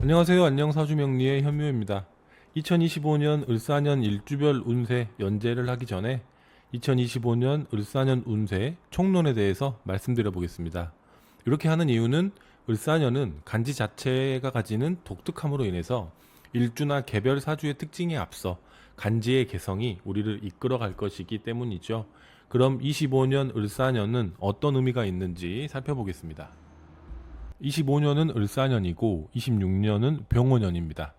안녕하세요. 안녕사주명리의 현묘입니다. 2025년 을사년 일주별 운세 연재를 하기 전에 2025년 을사년 운세 총론에 대해서 말씀드려 보겠습니다. 이렇게 하는 이유는 을사년은 간지 자체가 가지는 독특함으로 인해서 일주나 개별 사주의 특징에 앞서 간지의 개성이 우리를 이끌어 갈 것이기 때문이죠. 그럼 25년 을사년은 어떤 의미가 있는지 살펴보겠습니다. 25년은 을사년이고 26년은 병오년입니다.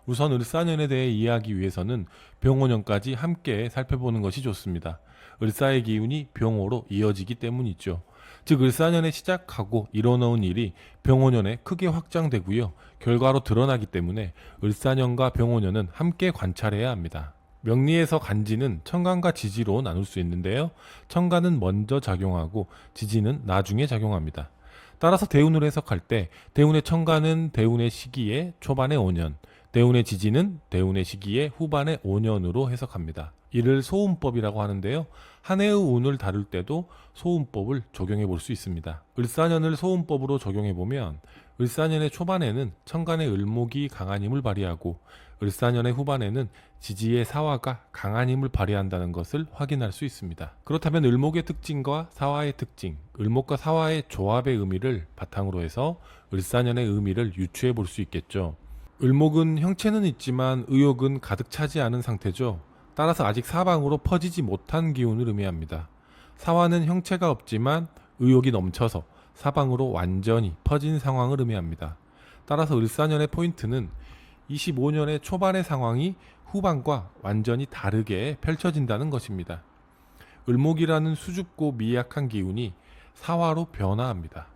우선 을사년에 대해 이해하기 위해서는 병오년까지 함께 살펴보는 것이 좋습니다. 을사의 기운이 병오로 이어지기 때문이죠. 즉 을사년에 시작하고 이뤄놓은 일이 병오년에 크게 확장되고요. 결과로 드러나기 때문에 을사년과 병오년은 함께 관찰해야 합니다. 명리에서 간지는 천간과 지지로 나눌 수 있는데요. 천간은 먼저 작용하고 지지는 나중에 작용합니다. 따라서 대운을 해석할 때 대운의 천간은 대운의 시기의 초반의 5년, 대운의 지지는 대운의 시기의 후반의 5년으로 해석합니다. 이를 소운법이라고 하는데요. 한 해의 운을 다룰 때도 소운법을 적용해 볼 수 있습니다. 을사년을 소운법으로 적용해 보면 을사년의 초반에는 천간의 을목이 강한 힘을 발휘하고 을사년의 후반에는 지지의 사화가 강한 힘을 발휘한다는 것을 확인할 수 있습니다. 그렇다면 을목의 특징과 사화의 특징, 을목과 사화의 조합의 의미를 바탕으로 해서 을사년의 의미를 유추해 볼 수 있겠죠. 을목은 형체는 있지만 의욕은 가득 차지 않은 상태죠. 따라서 아직 사방으로 퍼지지 못한 기운을 의미합니다. 사화는 형체가 없지만 의욕이 넘쳐서 사방으로 완전히 퍼진 상황을 의미합니다. 따라서 을사년의 포인트는 25년의 초반의 상황이 후반과 완전히 다르게 펼쳐진다는 것입니다. 을목이라는 수줍고 미약한 기운이 사화로 변화합니다.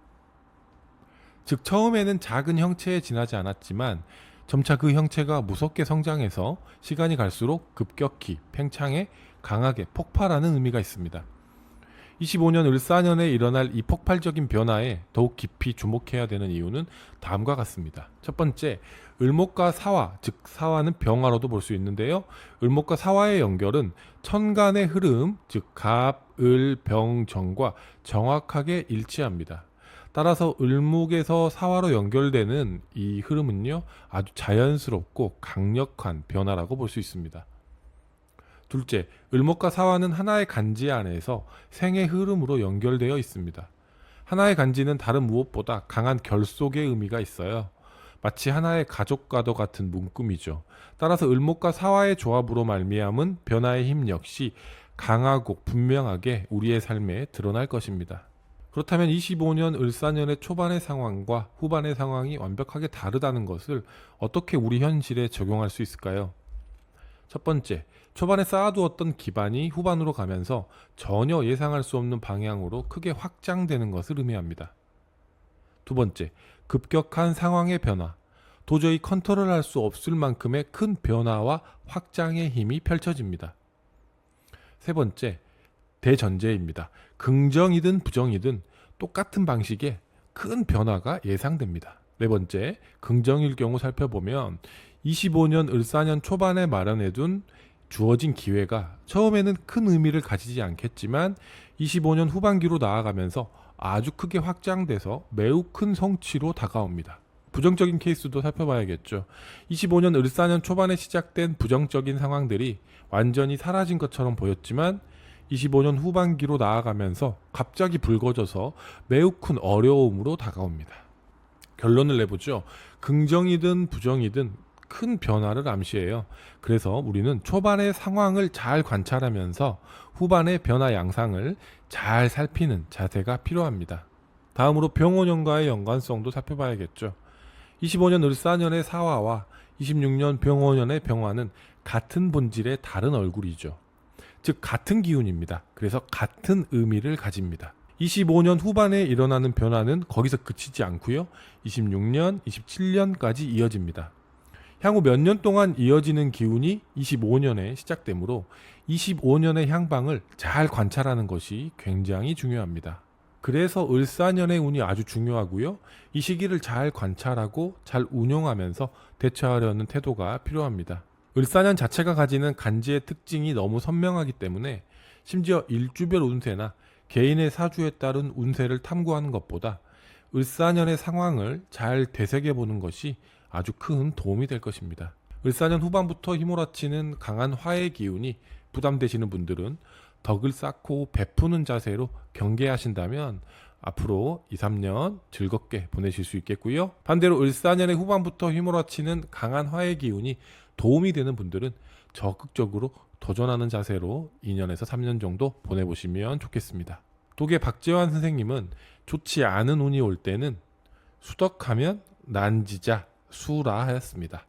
즉 처음에는 작은 형체에 지나지 않았지만 점차 그 형체가 무섭게 성장해서 시간이 갈수록 급격히 팽창해 강하게 폭발하는 의미가 있습니다. 25년 을사년에 일어날 이 폭발적인 변화에 더욱 깊이 주목해야 되는 이유는 다음과 같습니다. 첫 번째, 을목과 사화, 즉 사화는 병화로도 볼 수 있는데요. 을목과 사화의 연결은 천간의 흐름, 즉 갑, 을, 병, 정과 정확하게 일치합니다. 따라서 을목에서 사화로 연결되는 이 흐름은요, 아주 자연스럽고 강력한 변화라고 볼 수 있습니다. 둘째, 을목과 사화는 하나의 간지 안에서 생의 흐름으로 연결되어 있습니다. 하나의 간지는 다른 무엇보다 강한 결속의 의미가 있어요. 마치 하나의 가족과도 같은 문금이죠. 따라서 을목과 사화의 조합으로 말미암은 변화의 힘 역시 강하고 분명하게 우리의 삶에 드러날 것입니다. 그렇다면 25년 을사년의 초반의 상황과 후반의 상황이 완벽하게 다르다는 것을 어떻게 우리 현실에 적용할 수 있을까요? 첫 번째, 초반에 쌓아두었던 기반이 후반으로 가면서 전혀 예상할 수 없는 방향으로 크게 확장되는 것을 의미합니다. 두 번째, 급격한 상황의 변화, 도저히 컨트롤할 수 없을 만큼의 큰 변화와 확장의 힘이 펼쳐집니다. 세 번째, 대전제입니다. 긍정이든 부정이든 똑같은 방식의 큰 변화가 예상됩니다. 네 번째, 긍정일 경우 살펴보면 25년 을사년 초반에 마련해둔 주어진 기회가 처음에는 큰 의미를 가지지 않겠지만 25년 후반기로 나아가면서 아주 크게 확장돼서 매우 큰 성취로 다가옵니다. 부정적인 케이스도 살펴봐야겠죠. 25년 을사년 초반에 시작된 부정적인 상황들이 완전히 사라진 것처럼 보였지만 25년 후반기로 나아가면서 갑자기 붉어져서 매우 큰 어려움으로 다가옵니다. 결론을 내보죠. 긍정이든 부정이든 큰 변화를 암시해요. 그래서 우리는 초반의 상황을 잘 관찰하면서 후반의 변화 양상을 잘 살피는 자세가 필요합니다. 다음으로 병오년과의 연관성도 살펴봐야겠죠. 25년 을사년의 사화와 26년 병오년의 병화는 같은 본질의 다른 얼굴이죠. 즉 같은 기운입니다. 그래서 같은 의미를 가집니다. 25년 후반에 일어나는 변화는 거기서 그치지 않고요. 26년, 27년까지 이어집니다. 향후 몇 년 동안 이어지는 기운이 25년에 시작되므로 25년의 향방을 잘 관찰하는 것이 굉장히 중요합니다. 그래서 을사년의 운이 아주 중요하고요. 이 시기를 잘 관찰하고 잘 운용하면서 대처하려는 태도가 필요합니다. 을사년 자체가 가지는 간지의 특징이 너무 선명하기 때문에 심지어 일주별 운세나 개인의 사주에 따른 운세를 탐구하는 것보다 을사년의 상황을 잘 되새겨보는 것이 아주 큰 도움이 될 것입니다. 을사년 후반부터 휘몰아치는 강한 화의 기운이 부담되시는 분들은 덕을 쌓고 베푸는 자세로 경계하신다면 앞으로 2, 3년 즐겁게 보내실 수 있겠고요. 반대로 을사년의 후반부터 휘몰아치는 강한 화의 기운이 도움이 되는 분들은 적극적으로 도전하는 자세로 2년에서 3년 정도 보내보시면 좋겠습니다. 독의 박재환 선생님은 좋지 않은 운이 올 때는 수덕하면 난지자 수라 하였습니다.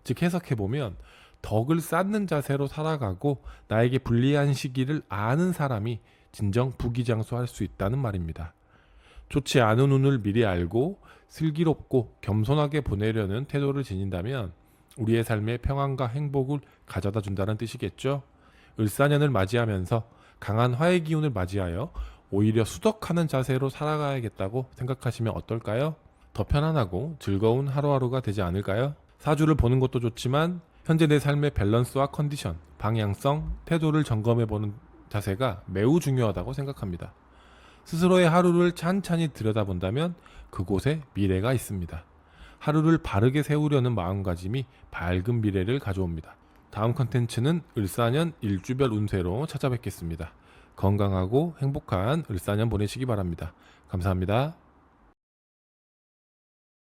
즉 해석해보면 덕을 쌓는 자세로 살아가고 나에게 불리한 시기를 아는 사람이 진정 부귀장수할 수 있다는 말입니다. 좋지 않은 운을 미리 알고 슬기롭고 겸손하게 보내려는 태도를 지닌다면 우리의 삶에 평안과 행복을 가져다 준다는 뜻이겠죠. 을사년을 맞이하면서 강한 화의 기운을 맞이하여 오히려 수덕하는 자세로 살아가야겠다고 생각하시면 어떨까요? 더 편안하고 즐거운 하루하루가 되지 않을까요? 사주를 보는 것도 좋지만 현재 내 삶의 밸런스와 컨디션, 방향성, 태도를 점검해보는 자세가 매우 중요하다고 생각합니다. 스스로의 하루를 찬찬히 들여다본다면 그곳에 미래가 있습니다. 하루를 바르게 세우려는 마음가짐이 밝은 미래를 가져옵니다. 다음 컨텐츠는 을사년 일주별 운세로 찾아뵙겠습니다. 건강하고 행복한 을사년 보내시기 바랍니다. 감사합니다.